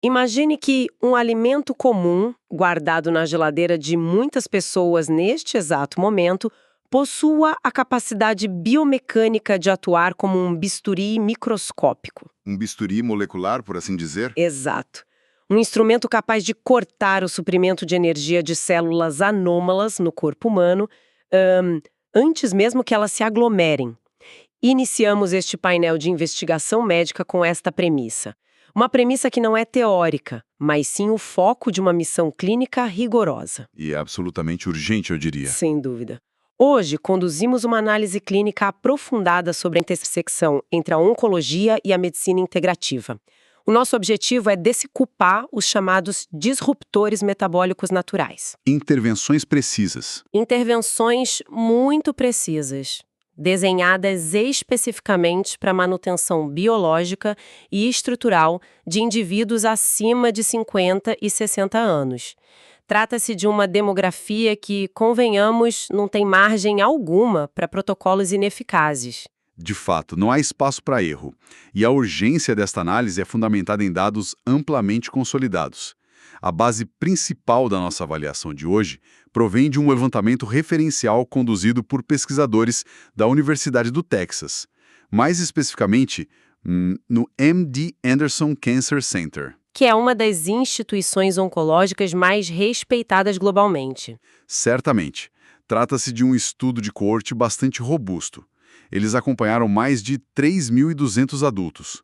Imagine que um alimento comum, guardado na geladeira de muitas pessoas neste exato momento, possua a capacidade biomecânica de atuar como um bisturi microscópico. Um bisturi molecular, por assim dizer? Exato. Um instrumento capaz de cortar o suprimento de energia de células anômalas no corpo humano, antes mesmo que elas se aglomerem. Iniciamos este painel de investigação médica com esta premissa. Uma premissa que não é teórica, mas sim o foco de uma missão clínica rigorosa. E é absolutamente urgente, eu diria. Sem dúvida. Hoje, conduzimos uma análise clínica aprofundada sobre a intersecção entre a oncologia e a medicina integrativa. O nosso objetivo é decupar os chamados disruptores metabólicos naturais. Intervenções precisas. Intervenções muito precisas, desenhadas especificamente para a manutenção biológica e estrutural de indivíduos acima de 50 e 60 anos. Trata-se de uma demografia que, convenhamos, não tem margem alguma para protocolos ineficazes. De fato, não há espaço para erro. E a urgência desta análise é fundamentada em dados amplamente consolidados. A base principal da nossa avaliação de hoje provém de um levantamento referencial conduzido por pesquisadores da Universidade do Texas, mais especificamente no MD Anderson Cancer Center. Que é uma das instituições oncológicas mais respeitadas globalmente. Certamente. Trata-se de um estudo de coorte bastante robusto. Eles acompanharam mais de 3.200 adultos.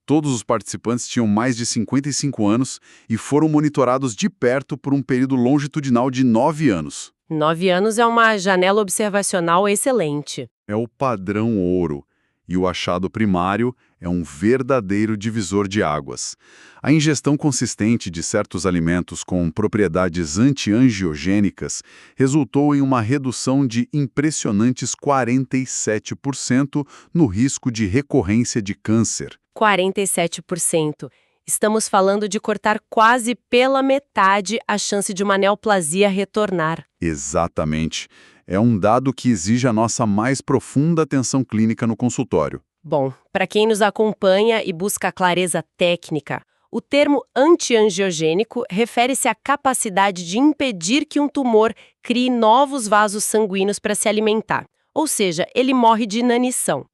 Todos os participantes tinham mais de 55 anos e foram monitorados de perto por um período longitudinal de 9 anos. 9 anos é uma janela observacional excelente. É o padrão ouro. E o achado primário é um verdadeiro divisor de águas. A ingestão consistente de certos alimentos com propriedades antiangiogênicas resultou em uma redução de impressionantes 47% no risco de recorrência de câncer. 47%. Estamos falando de cortar quase pela metade a chance de uma neoplasia retornar. Exatamente. É um dado que exige a nossa mais profunda atenção clínica no consultório. Bom, para quem nos acompanha e busca clareza técnica, o termo antiangiogênico refere-se à capacidade de impedir que um tumor crie novos vasos sanguíneos para se alimentar. Ou seja, ele morre de inanição.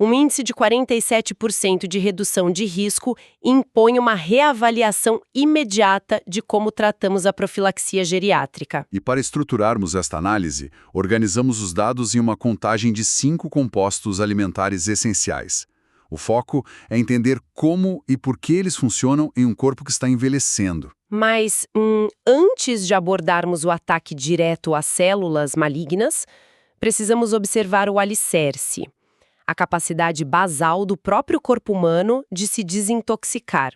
Um índice de 47% de redução de risco impõe uma reavaliação imediata de como tratamos a profilaxia geriátrica. E para estruturarmos esta análise, organizamos os dados em uma contagem de 5 compostos alimentares essenciais. O foco é entender como e por que eles funcionam em um corpo que está envelhecendo. Mas, antes de abordarmos o ataque direto às células malignas, precisamos observar o alicerce. A capacidade basal do próprio corpo humano de se desintoxicar.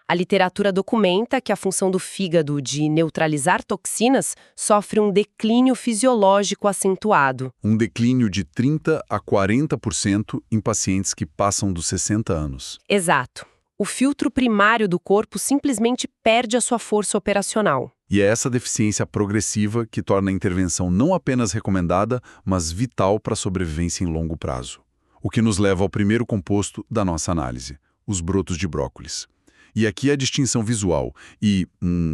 A literatura documenta que a função do fígado de neutralizar toxinas sofre um declínio fisiológico acentuado. Um declínio de 30% a 40% em pacientes que passam dos 60 anos. Exato. O filtro primário do corpo simplesmente perde a sua força operacional. E é essa deficiência progressiva que torna a intervenção não apenas recomendada, mas vital para a sobrevivência em longo prazo. O que nos leva ao primeiro composto da nossa análise, os brotos de brócolis. E aqui a distinção visual e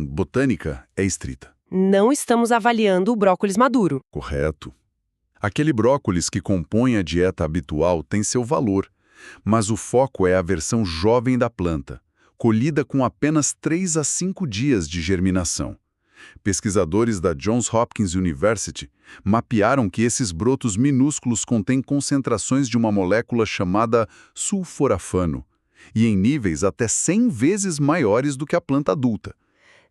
botânica é estrita. Não estamos avaliando o brócolis maduro. Correto. Aquele brócolis que compõe a dieta habitual tem seu valor, mas o foco é a versão jovem da planta, colhida com apenas 3 a 5 dias de germinação. Pesquisadores da Johns Hopkins University mapearam que esses brotos minúsculos contêm concentrações de uma molécula chamada sulforafano, e em níveis até 100 vezes maiores do que a planta adulta.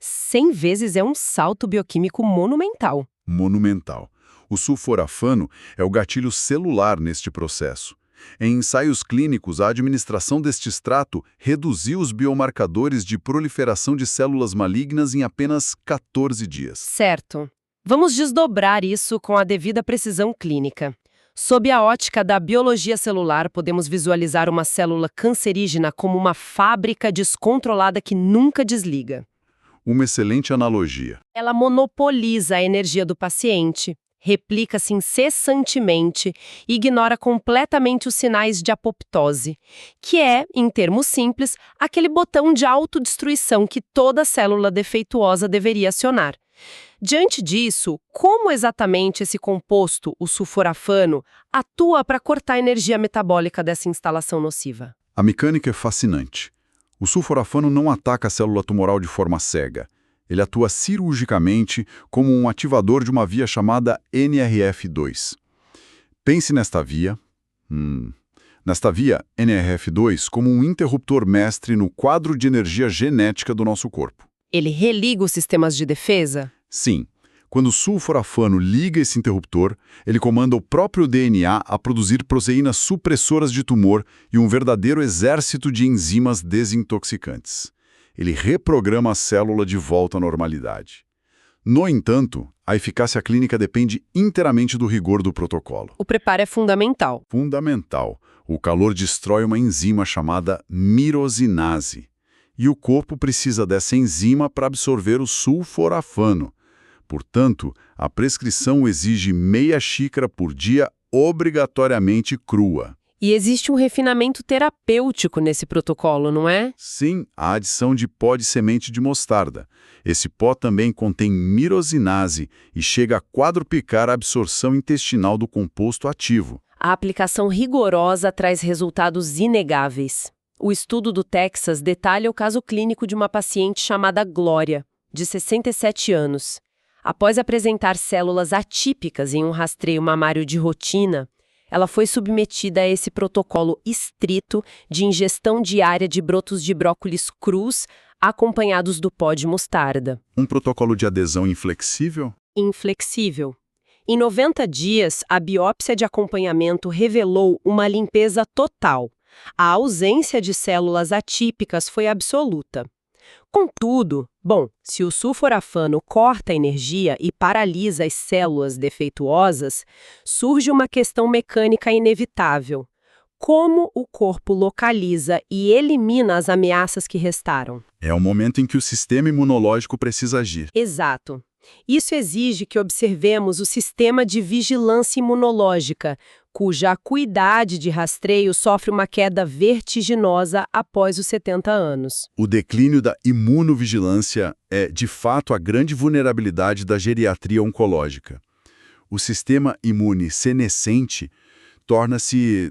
100 vezes é um salto bioquímico monumental. Monumental. O sulforafano é o gatilho celular neste processo. Em ensaios clínicos, a administração deste extrato reduziu os biomarcadores de proliferação de células malignas em apenas 14 dias. Certo. Vamos desdobrar isso com a devida precisão clínica. Sob a ótica da biologia celular, podemos visualizar uma célula cancerígena como uma fábrica descontrolada que nunca desliga. Uma excelente analogia. Ela monopoliza a energia do paciente, replica-se incessantemente e ignora completamente os sinais de apoptose, que é, em termos simples, aquele botão de autodestruição que toda célula defeituosa deveria acionar. Diante disso, como exatamente esse composto, o sulforafano, atua para cortar a energia metabólica dessa instalação nociva? A mecânica é fascinante. O sulforafano não ataca a célula tumoral de forma cega. Ele atua cirurgicamente como um ativador de uma via chamada NRF2. Pense nesta via, NRF2, como um interruptor mestre no quadro de energia genética do nosso corpo. Ele religa os sistemas de defesa? Sim. Quando o sulforafano liga esse interruptor, ele comanda o próprio DNA a produzir proteínas supressoras de tumor e um verdadeiro exército de enzimas desintoxicantes. Ele reprograma a célula de volta à normalidade. No entanto, a eficácia clínica depende inteiramente do rigor do protocolo. O preparo é fundamental. Fundamental. O calor destrói uma enzima chamada mirosinase. E o corpo precisa dessa enzima para absorver o sulforafano. Portanto, a prescrição exige meia xícara por dia, obrigatoriamente crua. E existe um refinamento terapêutico nesse protocolo, não é? Sim, a adição de pó de semente de mostarda. Esse pó também contém mirosinase e chega a quadruplicar a absorção intestinal do composto ativo. A aplicação rigorosa traz resultados inegáveis. O estudo do Texas detalha o caso clínico de uma paciente chamada Glória, de 67 anos. Após apresentar células atípicas em um rastreio mamário de rotina, ela foi submetida a esse protocolo estrito de ingestão diária de brotos de brócolis crus, acompanhados do pó de mostarda. Um protocolo de adesão inflexível? Inflexível. Em 90 dias, a biópsia de acompanhamento revelou uma limpeza total. A ausência de células atípicas foi absoluta. Contudo, se o sulforafano corta a energia e paralisa as células defeituosas, surge uma questão mecânica inevitável. Como o corpo localiza e elimina as ameaças que restaram? É o momento em que o sistema imunológico precisa agir. Exato. Isso exige que observemos o sistema de vigilância imunológica, cuja acuidade de rastreio sofre uma queda vertiginosa após os 70 anos. O declínio da imunovigilância é, de fato, a grande vulnerabilidade da geriatria oncológica. O sistema imune senescente torna-se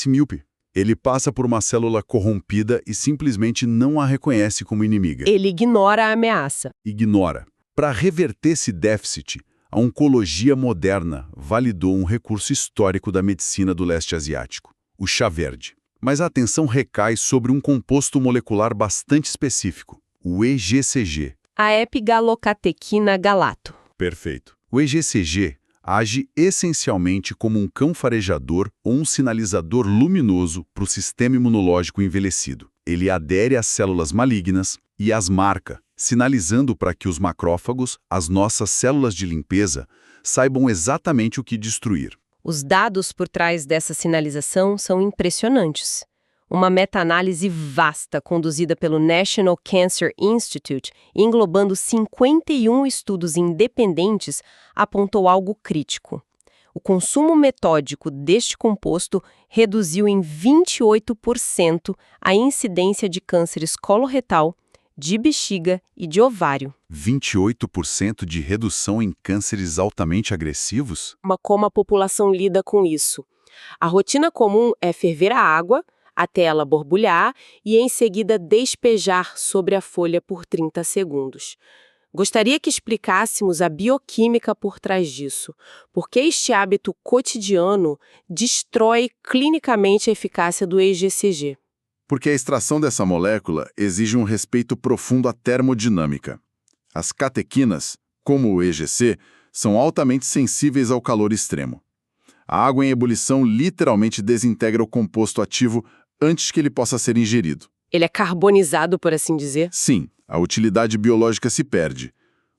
míope. Ele passa por uma célula corrompida e simplesmente não a reconhece como inimiga. Ele ignora a ameaça. Ignora. Para reverter esse déficit, a oncologia moderna validou um recurso histórico da medicina do leste asiático, o chá verde. Mas a atenção recai sobre um composto molecular bastante específico, o EGCG. A epigalocatequina galato. Perfeito. O EGCG age essencialmente como um cão farejador ou um sinalizador luminoso para o sistema imunológico envelhecido. Ele adere às células malignas e as marca, sinalizando para que os macrófagos, as nossas células de limpeza, saibam exatamente o que destruir. Os dados por trás dessa sinalização são impressionantes. Uma meta-análise vasta conduzida pelo National Cancer Institute, englobando 51 estudos independentes, apontou algo crítico. O consumo metódico deste composto reduziu em 28% a incidência de cânceres coloretal, de bexiga e de ovário. 28% de redução em cânceres altamente agressivos? Como a população lida com isso? A rotina comum é ferver a água até ela borbulhar e em seguida despejar sobre a folha por 30 segundos. Gostaria que explicássemos a bioquímica por trás disso, porque este hábito cotidiano destrói clinicamente a eficácia do EGCG. Porque a extração dessa molécula exige um respeito profundo à termodinâmica. As catequinas, como o EGC, são altamente sensíveis ao calor extremo. A água em ebulição literalmente desintegra o composto ativo antes que ele possa ser ingerido. Ele é carbonizado, por assim dizer? Sim, a utilidade biológica se perde.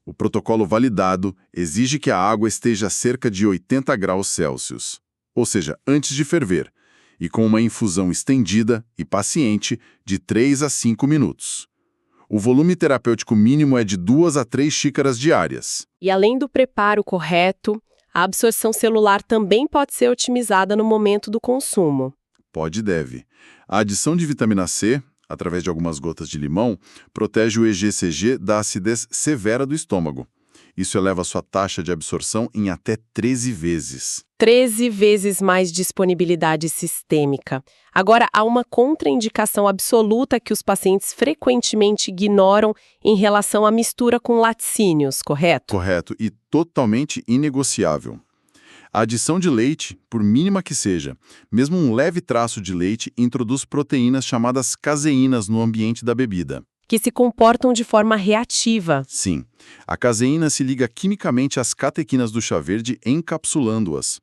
O protocolo validado exige que a água esteja a cerca de 80 graus Celsius, ou seja, antes de ferver, e com uma infusão estendida e paciente de 3 a 5 minutos. O volume terapêutico mínimo é de 2 a 3 xícaras diárias. E além do preparo correto, A absorção celular também pode ser otimizada no momento do consumo. Pode e deve. A adição de vitamina C, através de algumas gotas de limão, protege o EGCG da acidez severa do estômago. Isso eleva sua taxa de absorção em até 13 vezes. 13 vezes mais disponibilidade sistêmica. Agora, há uma contraindicação absoluta que os pacientes frequentemente ignoram em relação à mistura com laticínios, correto? Correto, e totalmente inegociável. A adição de leite, por mínima que seja, mesmo um leve traço de leite, introduz proteínas chamadas caseínas no ambiente da bebida. Que se comportam de forma reativa. Sim, a caseína se liga quimicamente às catequinas do chá verde, encapsulando-as.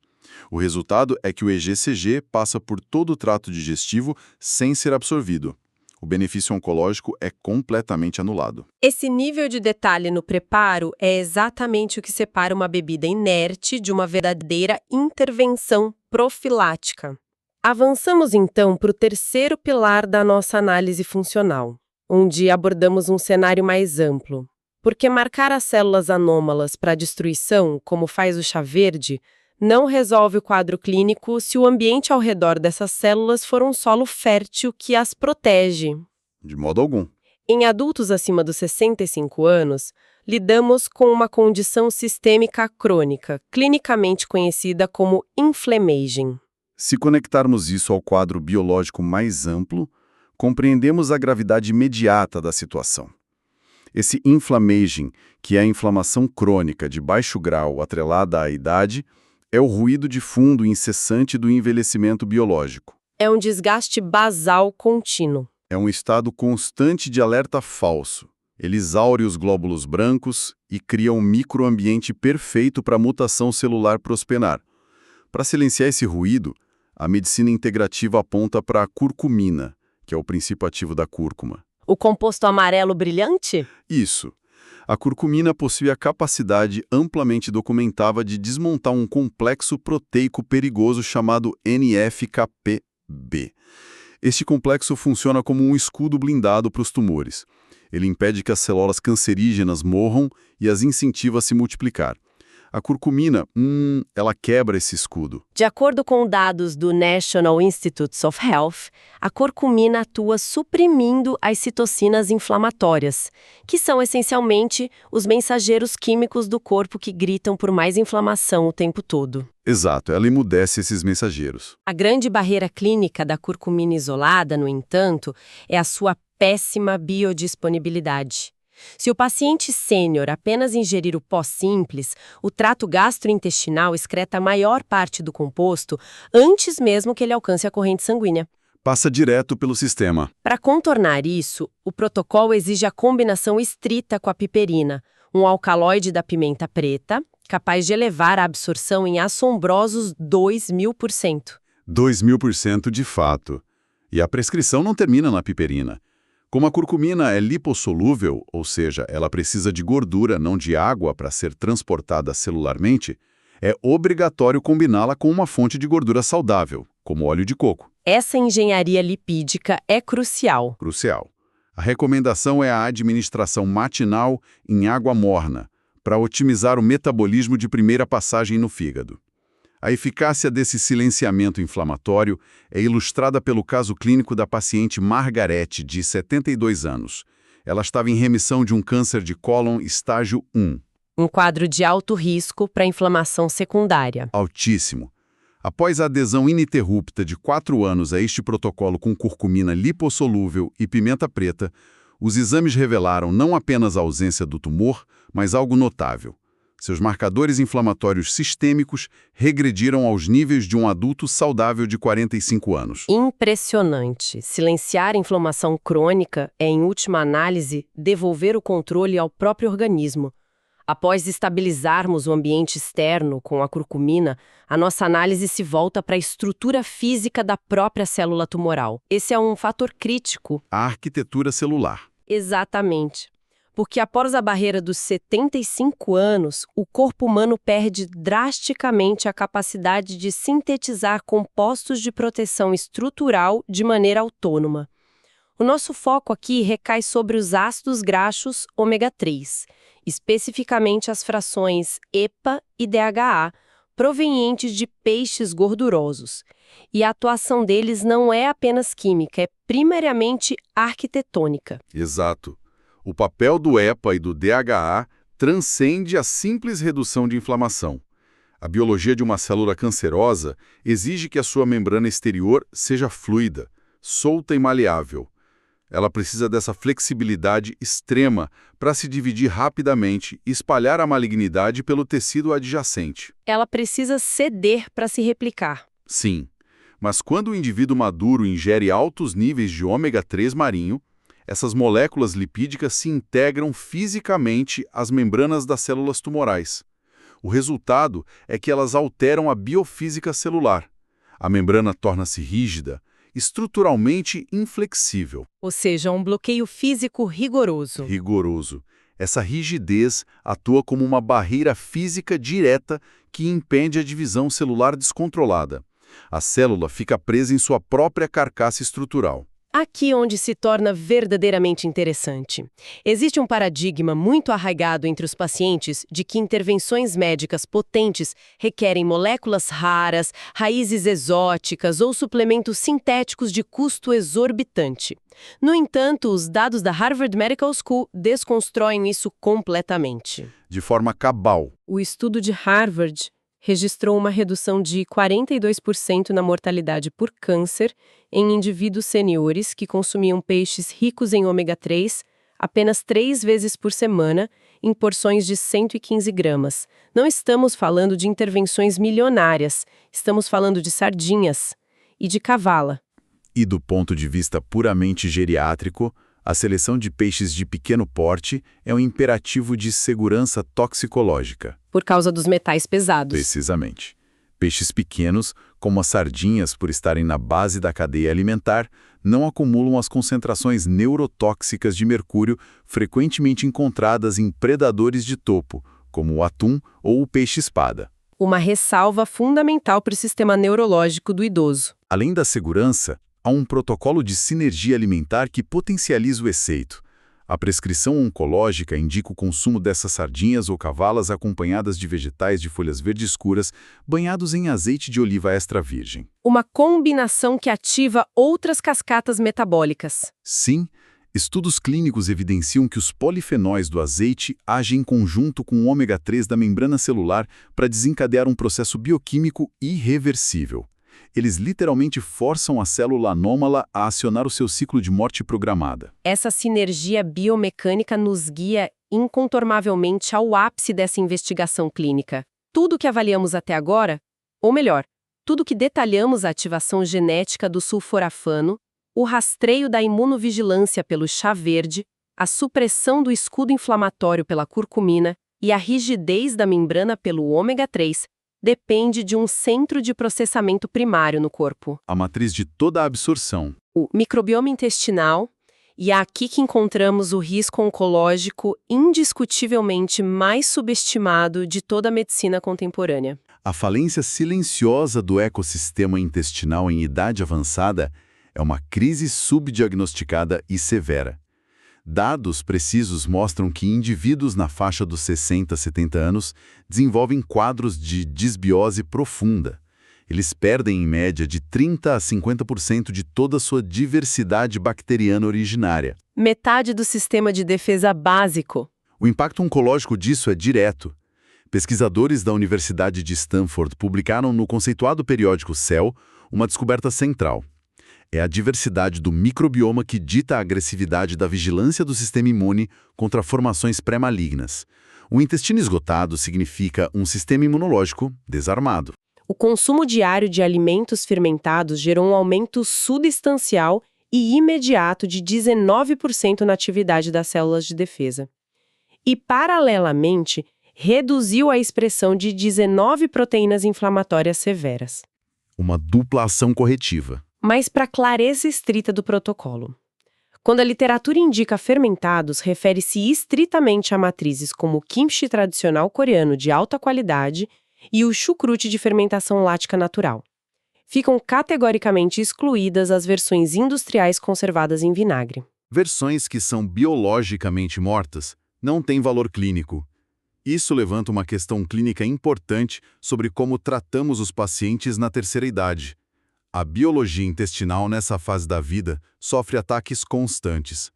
O resultado é que o EGCG passa por todo o trato digestivo sem ser absorvido. O benefício oncológico é completamente anulado. Esse nível de detalhe no preparo é exatamente o que separa uma bebida inerte de uma verdadeira intervenção profilática. Avançamos então para o terceiro pilar da nossa análise funcional, onde abordamos um cenário mais amplo. Porque marcar as células anômalas para destruição, como faz o chá verde, não resolve o quadro clínico se o ambiente ao redor dessas células for um solo fértil que as protege. De modo algum. Em adultos acima dos 65 anos, lidamos com uma condição sistêmica crônica, clinicamente conhecida como inflammaging. Se conectarmos isso ao quadro biológico mais amplo, compreendemos a gravidade imediata da situação. Esse inflammaging, que é a inflamação crônica de baixo grau atrelada à idade, é o ruído de fundo incessante do envelhecimento biológico. É um desgaste basal contínuo. É um estado constante de alerta falso. Ele exaure os glóbulos brancos e cria um microambiente perfeito para a mutação celular prosperar. Para silenciar esse ruído, a medicina integrativa aponta para a curcumina, que é o princípio ativo da cúrcuma. O composto amarelo brilhante? Isso. A curcumina possui a capacidade amplamente documentada de desmontar um complexo proteico perigoso chamado NF-κB. Este complexo funciona como um escudo blindado para os tumores. Ele impede que as células cancerígenas morram e as incentiva a se multiplicar. A curcumina, ela quebra esse escudo. De acordo com dados do National Institutes of Health, a curcumina atua suprimindo as citocinas inflamatórias, que são essencialmente os mensageiros químicos do corpo que gritam por mais inflamação o tempo todo. Exato, ela emudece esses mensageiros. A grande barreira clínica da curcumina isolada, no entanto, é a sua péssima biodisponibilidade. Se o paciente sênior apenas ingerir o pó simples, o trato gastrointestinal excreta a maior parte do composto antes mesmo que ele alcance a corrente sanguínea. Passa direto pelo sistema. Para contornar isso, o protocolo exige a combinação estrita com a piperina, um alcaloide da pimenta preta, capaz de elevar a absorção em assombrosos 2000%. 2000% de fato. E a prescrição não termina na piperina. Como a curcumina é lipossolúvel, ou seja, ela precisa de gordura, não de água, para ser transportada celularmente, é obrigatório combiná-la com uma fonte de gordura saudável, como óleo de coco. Essa engenharia lipídica é crucial. Crucial. A recomendação é a administração matinal em água morna, para otimizar o metabolismo de primeira passagem no fígado. A eficácia desse silenciamento inflamatório é ilustrada pelo caso clínico da paciente Margarete, de 72 anos. Ela estava em remissão de um câncer de cólon estágio 1. Um quadro de alto risco para inflamação secundária. Altíssimo. Após a adesão ininterrupta de 4 anos a este protocolo com curcumina lipossolúvel e pimenta preta, os exames revelaram não apenas a ausência do tumor, mas algo notável. Seus marcadores inflamatórios sistêmicos regrediram aos níveis de um adulto saudável de 45 anos. Impressionante. Silenciar a inflamação crônica é, em última análise, devolver o controle ao próprio organismo. Após estabilizarmos o ambiente externo com a curcumina, a nossa análise se volta para a estrutura física da própria célula tumoral. Esse é um fator crítico. A arquitetura celular. Exatamente. Porque após a barreira dos 75 anos, o corpo humano perde drasticamente a capacidade de sintetizar compostos de proteção estrutural de maneira autônoma. O nosso foco aqui recai sobre os ácidos graxos ômega 3, especificamente as frações EPA e DHA, provenientes de peixes gordurosos. E a atuação deles não é apenas química, é primariamente arquitetônica. Exato. O papel do EPA e do DHA transcende a simples redução de inflamação. A biologia de uma célula cancerosa exige que a sua membrana exterior seja fluida, solta e maleável. Ela precisa dessa flexibilidade extrema para se dividir rapidamente e espalhar a malignidade pelo tecido adjacente. Ela precisa ceder para se replicar. Sim, mas quando o indivíduo maduro ingere altos níveis de ômega 3 marinho, essas moléculas lipídicas se integram fisicamente às membranas das células tumorais. O resultado é que elas alteram a biofísica celular. A membrana torna-se rígida, estruturalmente inflexível. Ou seja, um bloqueio físico rigoroso. Rigoroso. Essa rigidez atua como uma barreira física direta que impede a divisão celular descontrolada. A célula fica presa em sua própria carcaça estrutural. Aqui onde se torna verdadeiramente interessante. Existe um paradigma muito arraigado entre os pacientes de que intervenções médicas potentes requerem moléculas raras, raízes exóticas ou suplementos sintéticos de custo exorbitante. No entanto, os dados da Harvard Medical School desconstroem isso completamente. De forma cabal. O estudo de Harvard registrou uma redução de 42% na mortalidade por câncer em indivíduos seniores que consumiam peixes ricos em ômega 3 apenas 3 vezes por semana, em porções de 115 gramas. Não estamos falando de intervenções milionárias, estamos falando de sardinhas e de cavala. E do ponto de vista puramente geriátrico, a seleção de peixes de pequeno porte é um imperativo de segurança toxicológica. Por causa dos metais pesados. Precisamente. Peixes pequenos, como as sardinhas por estarem na base da cadeia alimentar, não acumulam as concentrações neurotóxicas de mercúrio frequentemente encontradas em predadores de topo, como o atum ou o peixe-espada. Uma ressalva fundamental para o sistema neurológico do idoso. Além da segurança, há um protocolo de sinergia alimentar que potencializa o efeito. A prescrição oncológica indica o consumo dessas sardinhas ou cavalas acompanhadas de vegetais de folhas verdes escuras banhados em azeite de oliva extra virgem. Uma combinação que ativa outras cascatas metabólicas. Sim, estudos clínicos evidenciam que os polifenóis do azeite agem em conjunto com o ômega 3 da membrana celular para desencadear um processo bioquímico irreversível. Eles literalmente forçam a célula anômala a acionar o seu ciclo de morte programada. Essa sinergia biomecânica nos guia incontornavelmente ao ápice dessa investigação clínica. Tudo que avaliamos até agora, ou melhor, tudo que detalhamos a ativação genética do sulforafano, o rastreio da imunovigilância pelo chá verde, a supressão do escudo inflamatório pela curcumina e a rigidez da membrana pelo ômega 3, depende de um centro de processamento primário no corpo. A matriz de toda a absorção. O microbioma intestinal, e é aqui que encontramos o risco oncológico indiscutivelmente mais subestimado de toda a medicina contemporânea. A falência silenciosa do ecossistema intestinal em idade avançada é uma crise subdiagnosticada e severa. Dados precisos mostram que indivíduos na faixa dos 60 a 70 anos desenvolvem quadros de disbiose profunda. Eles perdem, em média, de 30% a 50% de toda a sua diversidade bacteriana originária. Metade do sistema de defesa básico. O impacto oncológico disso é direto. Pesquisadores da Universidade de Stanford publicaram no conceituado periódico Cell uma descoberta central. É a diversidade do microbioma que dita a agressividade da vigilância do sistema imune contra formações pré-malignas. O intestino esgotado significa um sistema imunológico desarmado. O consumo diário de alimentos fermentados gerou um aumento substancial e imediato de 19% na atividade das células de defesa. E, paralelamente, reduziu a expressão de 19 proteínas inflamatórias severas. Uma dupla ação corretiva. Mas para a clareza estrita do protocolo. Quando a literatura indica fermentados, refere-se estritamente a matrizes como o kimchi tradicional coreano de alta qualidade e o chucrute de fermentação lática natural. Ficam categoricamente excluídas as versões industriais conservadas em vinagre. Versões que são biologicamente mortas não têm valor clínico. Isso levanta uma questão clínica importante sobre como tratamos os pacientes na terceira idade. A biologia intestinal nessa fase da vida sofre ataques constantes.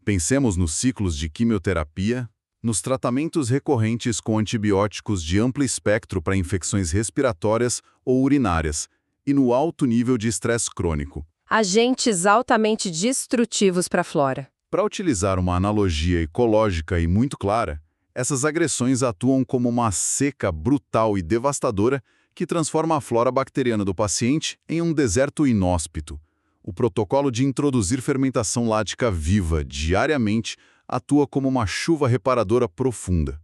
Pensemos nos ciclos de quimioterapia, nos tratamentos recorrentes com antibióticos de amplo espectro para infecções respiratórias ou urinárias, e no alto nível de estresse crônico. Agentes altamente destrutivos para a flora. Para utilizar uma analogia ecológica e muito clara, essas agressões atuam como uma seca brutal e devastadora que transforma a flora bacteriana do paciente em um deserto inóspito. O protocolo de introduzir fermentação lática viva diariamente atua como uma chuva reparadora profunda.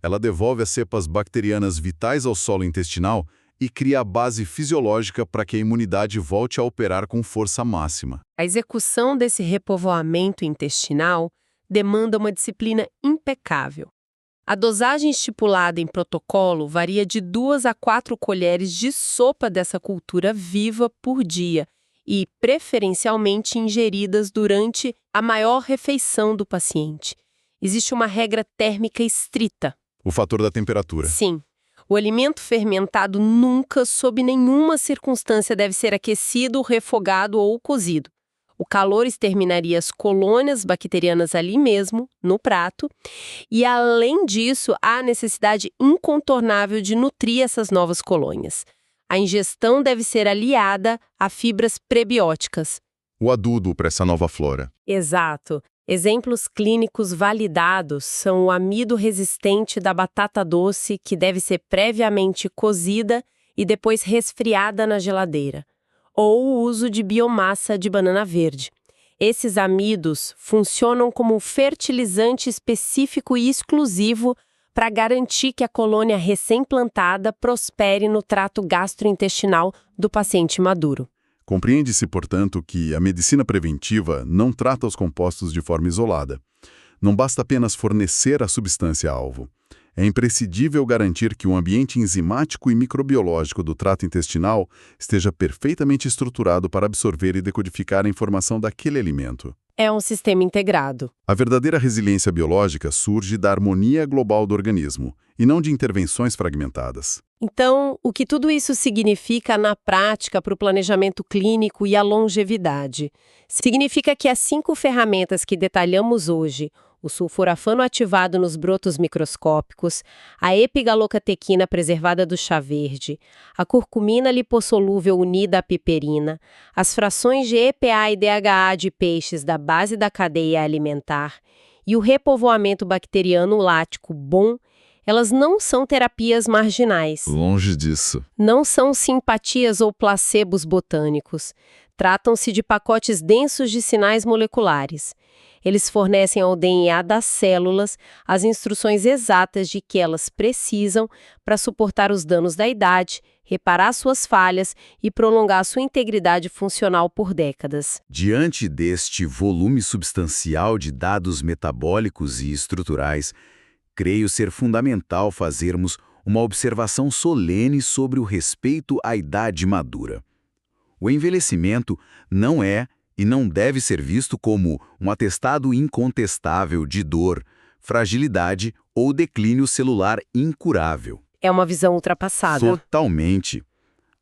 Ela devolve as cepas bacterianas vitais ao solo intestinal e cria a base fisiológica para que a imunidade volte a operar com força máxima. A execução desse repovoamento intestinal demanda uma disciplina impecável. A dosagem estipulada em protocolo varia de 2 a 4 colheres de sopa dessa cultura viva por dia e, preferencialmente, ingeridas durante a maior refeição do paciente. Existe uma regra térmica estrita. O fator da temperatura. Sim. O alimento fermentado nunca, sob nenhuma circunstância, deve ser aquecido, refogado ou cozido. O calor exterminaria as colônias bacterianas ali mesmo, no prato, e, além disso, há a necessidade incontornável de nutrir essas novas colônias. A ingestão deve ser aliada a fibras prebióticas. O adubo para essa nova flora. Exato. Exemplos clínicos validados são o amido resistente da batata doce, que deve ser previamente cozida e depois resfriada na geladeira, ou o uso de biomassa de banana verde. Esses amidos funcionam como um fertilizante específico e exclusivo para garantir que a colônia recém-plantada prospere no trato gastrointestinal do paciente maduro. Compreende-se, portanto, que a medicina preventiva não trata os compostos de forma isolada. Não basta apenas fornecer a substância-alvo. É imprescindível garantir que o ambiente enzimático e microbiológico do trato intestinal esteja perfeitamente estruturado para absorver e decodificar a informação daquele alimento. É um sistema integrado. A verdadeira resiliência biológica surge da harmonia global do organismo, e não de intervenções fragmentadas. Então, o que tudo isso significa na prática para o planejamento clínico e a longevidade? Significa que as 5 ferramentas que detalhamos hoje, o sulforafano ativado nos brotos microscópicos, a epigalocatequina preservada do chá verde, a curcumina lipossolúvel unida à piperina, as frações de EPA e DHA de peixes da base da cadeia alimentar e o repovoamento bacteriano lático bom, elas não são terapias marginais. Longe disso. Não são simpatias ou placebos botânicos. Tratam-se de pacotes densos de sinais moleculares. Eles fornecem ao DNA das células as instruções exatas de que elas precisam para suportar os danos da idade, reparar suas falhas e prolongar sua integridade funcional por décadas. Diante deste volume substancial de dados metabólicos e estruturais, creio ser fundamental fazermos uma observação solene sobre o respeito à idade madura. O envelhecimento não é e não deve ser visto como um atestado incontestável de dor, fragilidade ou declínio celular incurável. É uma visão ultrapassada. Totalmente.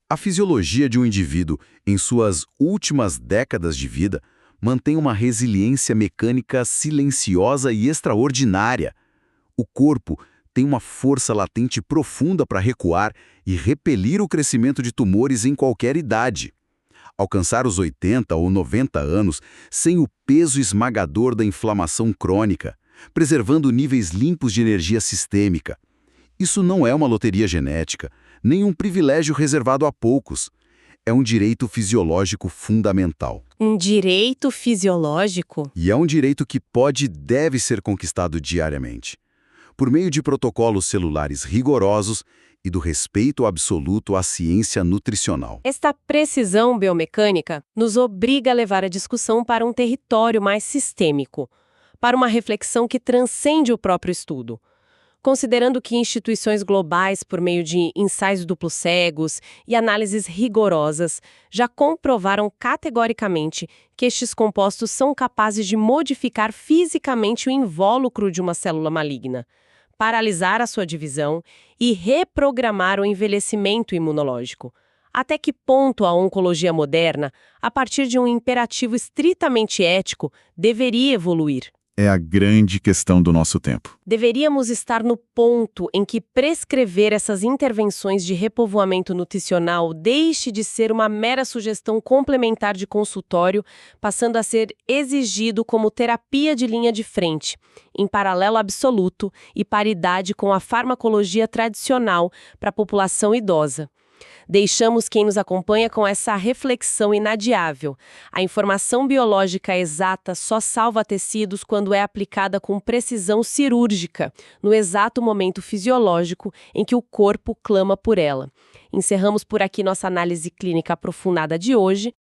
A fisiologia de um indivíduo, em suas últimas décadas de vida, mantém uma resiliência mecânica silenciosa e extraordinária. O corpo tem uma força latente profunda para recuar e repelir o crescimento de tumores em qualquer idade. Alcançar os 80 ou 90 anos sem o peso esmagador da inflamação crônica, preservando níveis limpos de energia sistêmica. Isso não é uma loteria genética, nem um privilégio reservado a poucos. É um direito fisiológico fundamental. Um direito fisiológico? E é um direito que pode e deve ser conquistado diariamente, por meio de protocolos celulares rigorosos e do respeito absoluto à ciência nutricional. Esta precisão biomecânica nos obriga a levar a discussão para um território mais sistêmico, para uma reflexão que transcende o próprio estudo. Considerando que instituições globais, por meio de ensaios duplos cegos e análises rigorosas, já comprovaram categoricamente que estes compostos são capazes de modificar fisicamente o invólucro de uma célula maligna. paralisar a sua divisão e reprogramar o envelhecimento imunológico. Até que ponto a oncologia moderna, a partir de um imperativo estritamente ético, deveria evoluir? É a grande questão do nosso tempo. Deveríamos estar no ponto em que prescrever essas intervenções de repovoamento nutricional deixe de ser uma mera sugestão complementar de consultório, passando a ser exigido como terapia de linha de frente, em paralelo absoluto e paridade com a farmacologia tradicional para a população idosa. Deixamos quem nos acompanha com essa reflexão inadiável. A informação biológica exata só salva tecidos quando é aplicada com precisão cirúrgica, no exato momento fisiológico em que o corpo clama por ela. Encerramos por aqui nossa análise clínica aprofundada de hoje.